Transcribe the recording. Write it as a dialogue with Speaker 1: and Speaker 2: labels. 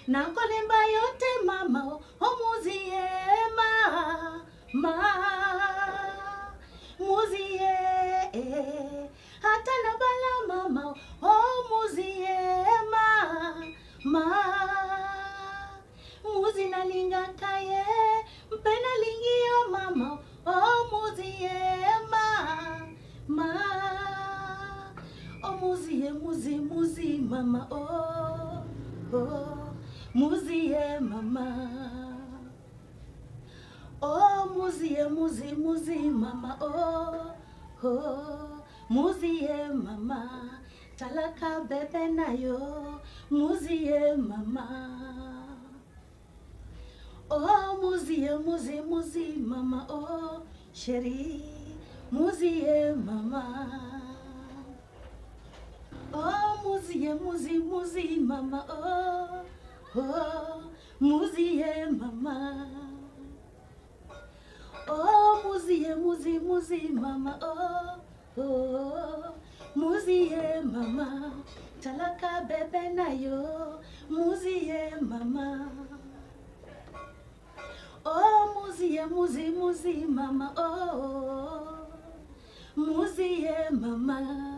Speaker 1: nakolemba yote mama omuzie muzie hata nabala mama omuzie muzi nalinga kaye mpena lingio mama omuzie muzi mama muzie mama muzie mama muzie mama talaka bebe nayo muzie mama muzie mama chérie muzie mama muzie mama muzie mama muzie mama muzie mama talaka bebe nayo muzie mama muzie mama muzie mama